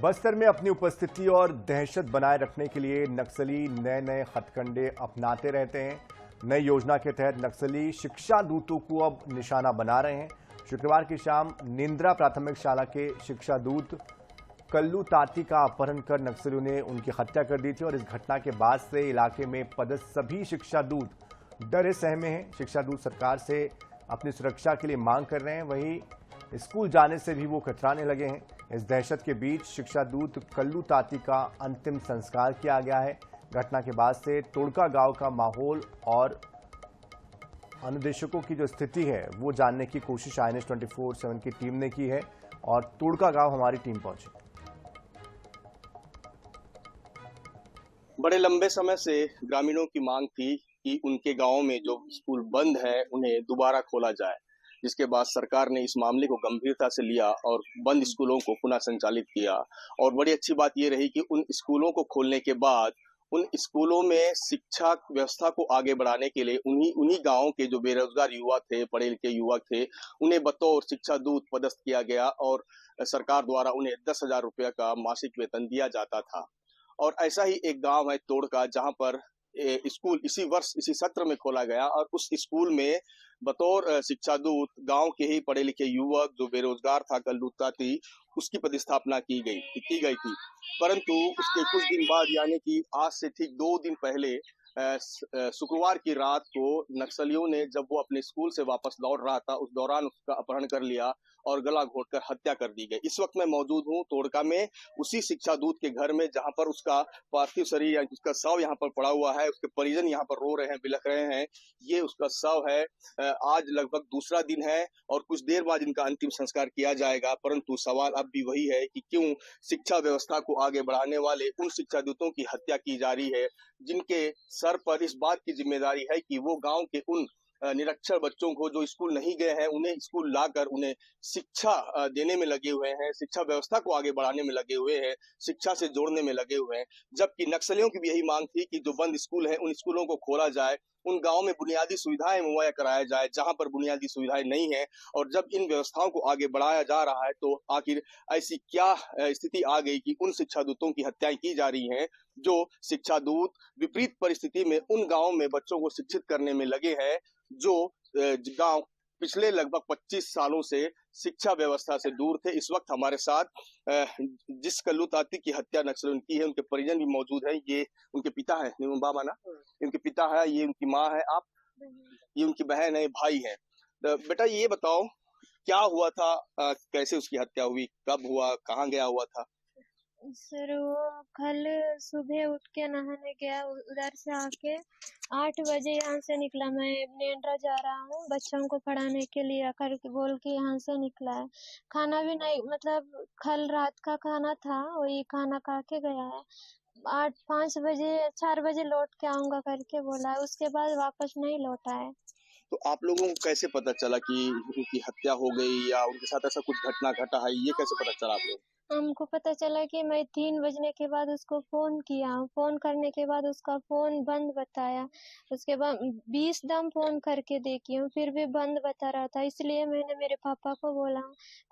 बस्तर में अपनी उपस्थिति और दहशत बनाए रखने के लिए नक्सली नए नए हथकंडे अपनाते रहते हैं। नई योजना के तहत नक्सली शिक्षा दूतों को अब निशाना बना रहे हैं। शुक्रवार की शाम निंद्रा प्राथमिक शाला के शिक्षा दूत कल्लू ताती का अपहरण कर नक्सलियों ने उनकी हत्या कर दी थी और इस घटना के बाद से इलाके में पदस्थ सभी शिक्षा दूत डरे सहमे हैं। शिक्षा दूत सरकार से अपनी सुरक्षा के लिए मांग कर रहे हैं, वहीं स्कूल जाने से भी वो कतराने लगे हैं। इस दहशत के बीच शिक्षा दूत कल्लू ताती का अंतिम संस्कार किया गया है। घटना के बाद से तोड़का गांव का माहौल और अनुदेशकों की जो स्थिति है वो जानने की कोशिश INS 24/7 की टीम ने की है और तोड़का गांव हमारी टीम पहुंची। बड़े लंबे समय से ग्रामीणों की मांग थी कि उनके गांव में जो स्कूल बंद है उन्हें दोबारा खोला जाए, जिसके बाद सरकार ने इस मामले को गंभीरता से लिया और बंद स्कूलों को पुनः संचालित किया। और बड़ी अच्छी बात यह रही कि उन स्कूलों को खोलने के बाद उन स्कूलों में शिक्षा व्यवस्था को आगे बढ़ाने के लिए उन्हीं गांवों के जो बेरोजगार युवा थे, पढ़े लिखे युवक थे, उन्हें बतौर शिक्षा दूत पदस्थ किया गया और सरकार द्वारा उन्हें 10,000 रुपये का मासिक वेतन दिया जाता था। और ऐसा ही एक गांव है तोड़का, जहां पर स्कूल इसी वर्ष इसी सत्र में खोला गया और उस स्कूल में बतौर शिक्षा दूत गांव के ही पढ़े लिखे युवक जो बेरोजगार था कल्लू ताती, उसकी प्रतिस्थापना की गई थी। परंतु उसके कुछ दिन बाद यानी कि आज से ठीक 2 दिन पहले शुक्रवार की रात को नक्सलियों ने, जब वो अपने स्कूल से वापस लौट रहा था, उस दौरान उसका अपहरण कर लिया और गला घोंटकर हत्या कर दी गई। इस वक्त मैं मौजूद हूँ तोड़का में, उसी शिक्षा दूत के घर में, जहां पर उसका पार्थिव शरीर या उसका शव यहाँ पर पड़ा हुआ है। उसके परिजन यहाँ पर रो रहे हैं, बिलख रहे हैं। ये उसका शव है। आज लगभग दूसरा दिन है और कुछ देर बाद इनका अंतिम संस्कार किया जाएगा। परंतु सवाल अब भी वही है कि क्यों शिक्षा व्यवस्था को आगे बढ़ाने वाले उन शिक्षा दूतों की हत्या की जा रही है, जिनके सर पर इस बात की जिम्मेदारी है कि वो गांव के उन निरक्षर बच्चों को जो स्कूल नहीं गए हैं उन्हें स्कूल लाकर उन्हें शिक्षा देने में लगे हुए हैं, शिक्षा व्यवस्था को आगे बढ़ाने में लगे हुए हैं, शिक्षा से जोड़ने में लगे हुए हैं। जबकि नक्सलियों की भी यही मांग थी कि जो बंद स्कूल हैं उन स्कूलों को खोला जाए, उन गांव में बुनियादी सुविधाएं मुहैया कराया जाए जहां पर बुनियादी सुविधाएं नहीं है। और जब इन व्यवस्थाओं को आगे बढ़ाया जा रहा है तो आखिर ऐसी क्या स्थिति आ गई कि उन शिक्षा दूतों की हत्याएं की जा रही हैं, जो शिक्षा दूत विपरीत परिस्थिति में उन गांवों में बच्चों को शिक्षित करने में लगे हैं, जो गांव पिछले लगभग 25 सालों से शिक्षा व्यवस्था से दूर थे। इस वक्त हमारे साथ जिस कल्लू ताती की हत्या नक्सलियों ने की है उनके परिजन भी मौजूद हैं। ये उनके पिता है, बाबा ना, इनके पिता है, ये उनकी माँ है, आप, ये उनकी बहन है, भाई है। बेटा ये बताओ क्या हुआ था, कैसे उसकी हत्या हुई, कब हुआ, कहाँ गया हुआ था? सर वो कल सुबह उठ के नहाने गया, उधर से आके 8 बजे यहाँ से निकला। मैं नेंद्रा जा रहा हूँ बच्चों को पढ़ाने के लिए कर बोल के यहाँ से निकला है। खाना भी नहीं, मतलब कल रात का खाना था, वही खाना खा के गया है। 4 बजे लौट के आऊंगा करके बोला है, उसके बाद वापस नहीं लौटा है। तो आप लोगों को कैसे पता चला कि उनकी हत्या हो गई या उनके साथ ऐसा कुछ घटना घटा है, ये कैसे पता चला आप लोग? हमको पता चला कि मैं 3 बजने के बाद उसको फ़ोन किया, फ़ोन करने के बाद उसका फ़ोन बंद बताया। उसके बाद 20 दम फ़ोन करके देखी हूँ, फिर भी बंद बता रहा था। इसलिए मैंने मेरे पापा को बोला,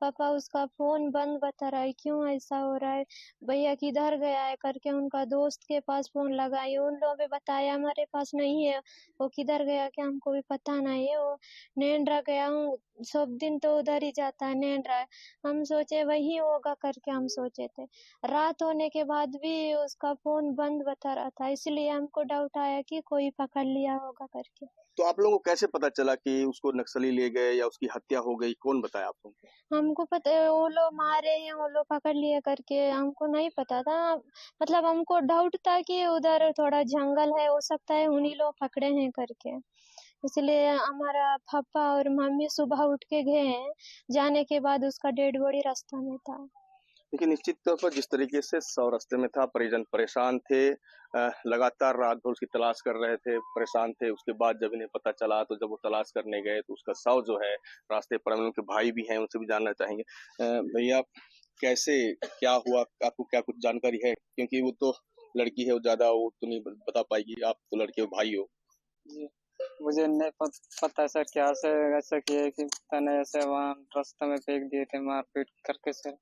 पापा उसका फ़ोन बंद बता रहा है, क्यों ऐसा हो रहा है? भैया किधर गया है करके उनका दोस्त के पास फ़ोन लगाई, उन लोगों ने बताया हमारे पास नहीं है, वो किधर गया क्या हमको भी पता नहीं है। वो नेंद्रा गया हूँ, सब दिन तो उधर ही जाता है नेंद्रा। हम सोचे वही होगा करके हम सोचे थे। रात होने के बाद भी उसका फोन बंद बता रहा था, इसलिए हमको डाउट आया कि कोई पकड़ लिया होगा करके। तो आप लोगों को कैसे पता चला कि उसको नक्सली ले गए या उसकी हत्या हो गई, कौन बताया आपको? हमको पता है वो लोग मारे हैं, वो लोग पकड़ लिए करके, हमको नहीं पता था। मतलब हमको डाउट था कि उधर थोड़ा जंगल है, हो सकता है उन्हीं लोग पकड़े हैं करके। इसलिए हमारा पापा और मम्मी सुबह उठ के गए हैं, जाने के बाद उसका डेड बॉडी रास्ता में था। लेकिन निश्चित तौर पर जिस तरीके से शव रास्ते में था, परिजन परेशान थे, लगातार रात भर उसकी तलाश कर रहे थे, परेशान थे। उसके बाद जब इन्हें पता चला तो जब वो तलाश करने गए तो उसका शव जो है रास्ते पर, उनके भाई भी हैं, उनसे भी जानना चाहेंगे। भैया कैसे क्या हुआ, आपको क्या कुछ जानकारी है? क्योंकि वो तो लड़की है, वो ज्यादा वो तो नहीं बता पाएगी, आप तो लड़के हो, भाई हो। जी, मुझे नहीं पता सर, क्या से ऐसा किया कि पता नहीं, ऐसे वहाँ रास्ते में फेंक दिए थे मारपीट करके सर।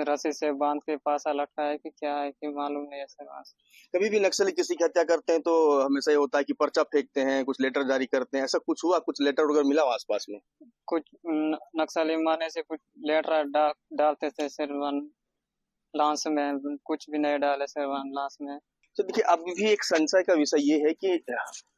रस्सी से बांध के पासा लटका है कि क्या है कि मालूम नहीं है सर वहाँ से। कभी भी नक्सली किसी की हत्या करते हैं तो हमेशा ये होता है कि पर्चा फेंकते हैं, कुछ लेटर जारी करते हैं, ऐसा कुछ हुआ, कुछ लेटर वगैरह मिला वहाँ आसपास में? कुछ नक्सली मारने से कुछ लेटर डालते थे सर वहाँ लाश में, कुछ भी नहीं डाले सर वहाँ लाश में। तो देखिए, अब भी एक संशय का विषय ये है कि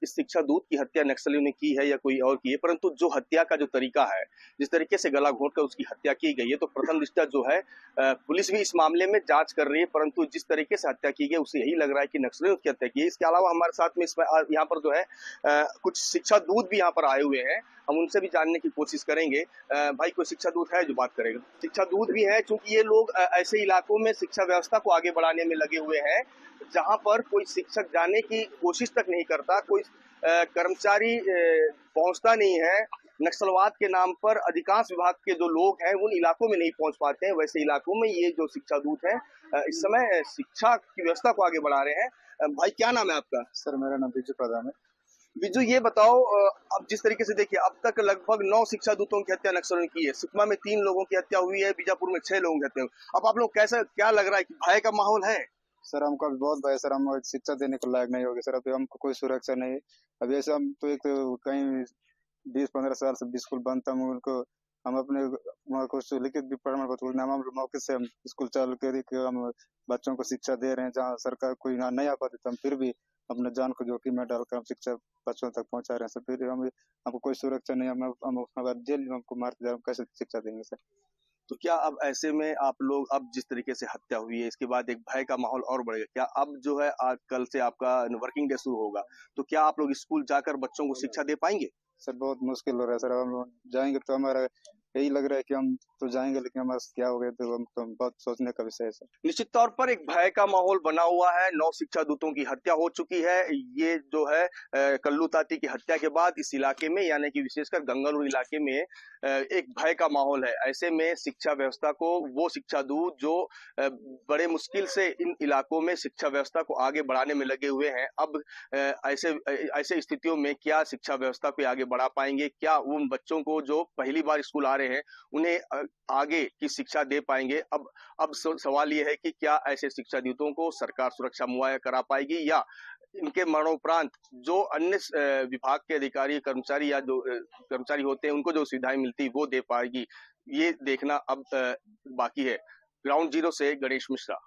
इस शिक्षा दूत की हत्या नक्सलियों ने की है या कोई और की है, परंतु जो हत्या का जो तरीका है, जिस तरीके से गला घोंट कर उसकी हत्या की गई है, तो प्रथम दृष्टया जो है पुलिस भी इस मामले में जांच कर रही है, परंतु जिस तरीके से हत्या की गई उसे यही लग रहा है कि नक्सलियों की हत्या की है। इसके अलावा हमारे साथ में इसमें यहाँ पर जो है कुछ शिक्षा दूत भी यहाँ पर आए हुए हैं, हम उनसे भी जानने की कोशिश करेंगे। भाई, कोई शिक्षा दूत है जो बात करेगा? शिक्षा दूत भी है, चूंकि ये लोग ऐसे इलाकों में शिक्षा व्यवस्था को आगे बढ़ाने में लगे हुए हैं जहां पर कोई शिक्षक जाने की कोशिश तक नहीं करता, कोई कर्मचारी पहुंचता नहीं है। नक्सलवाद के नाम पर अधिकांश विभाग के जो लोग हैं उन इलाकों में नहीं पहुंच पाते हैं, वैसे इलाकों में ये जो शिक्षा दूत हैं इस समय शिक्षा की व्यवस्था को आगे बढ़ा रहे हैं। भाई, क्या नाम है आपका? सर, मेरा नाम बिजू प्रधान है। बिजू, ये बताओ, अब जिस तरीके से देखिए, अब तक लगभग 9 शिक्षा दूतों की हत्या नक्सलियों ने की है। सुकमा में 3 लोगों की हत्या हुई है, बीजापुर में 6 लोगों की हत्या हुई। अब आप लोग क्या लग रहा है कि भय का माहौल है? सर, हमको अभी बहुत भय, सर हम शिक्षा देने को लायक नहीं होगी सर, अभी हमको कोई सुरक्षा नहीं है। अभी ऐसे हम तो एक तो कहीं 20-15 साल से स्कूल बंद था, उनको हम अपने कुछ लिखित भी प्रमाण पत्र नाम मौके से हम स्कूल चालू कर के हम बच्चों को शिक्षा दे रहे हैं, जहाँ सरकार कोई यहाँ नहीं आ पाती तो हम फिर भी अपने जान को जोखिम में डालकर हम शिक्षा बच्चों तक पहुंचा रहे हैं सर। फिर हमको कोई सुरक्षा नहीं, हम जेल में हमको मारते हम कैसे शिक्षा देंगे सर? तो क्या अब ऐसे में आप लोग, अब जिस तरीके से हत्या हुई है इसके बाद एक भय का माहौल और बढ़ेगा क्या? अब जो है आज कल से आपका वर्किंग डे शुरू होगा, तो क्या आप लोग स्कूल जाकर बच्चों को शिक्षा दे पाएंगे? सर, बहुत मुश्किल हो रहा है सर, हम लोग जाएंगे तो हमारा यही लग रहा है कि हम तो जाएंगे लेकिन हमारा क्या हो गया, तो हम तो बहुत सोचने का विषय है सर। निश्चित तौर पर एक भय का माहौल बना हुआ है। 9 शिक्षा दूतों की हत्या हो चुकी है। ये जो है कल्लू ताती की हत्या के बाद इस इलाके में, यानी कि विशेषकर गंगालूर इलाके में एक भय का माहौल है। ऐसे में शिक्षा व्यवस्था को, वो शिक्षा दूत जो बड़े मुश्किल से इन इलाकों में शिक्षा व्यवस्था को आगे बढ़ाने में लगे हुए हैं, अब ऐसे स्थितियों में क्या शिक्षा व्यवस्था को आगे बढ़ा पाएंगे? क्या उन बच्चों को जो पहली बार स्कूल आ रहे हैं उन्हें आगे की शिक्षा दे पाएंगे? अब सवाल ये है कि क्या ऐसे शिक्षा दूतों को सरकार सुरक्षा मुहैया करा पाएगी, या इनके मरणोपरांत जो अन्य विभाग के अधिकारी, कर्मचारी या जो कर्मचारी होते हैं उनको जो सुविधाएं मिलती वो दे पाएगी? ये देखना अब बाकी है। ग्राउंड जीरो से गणेश मिश्रा।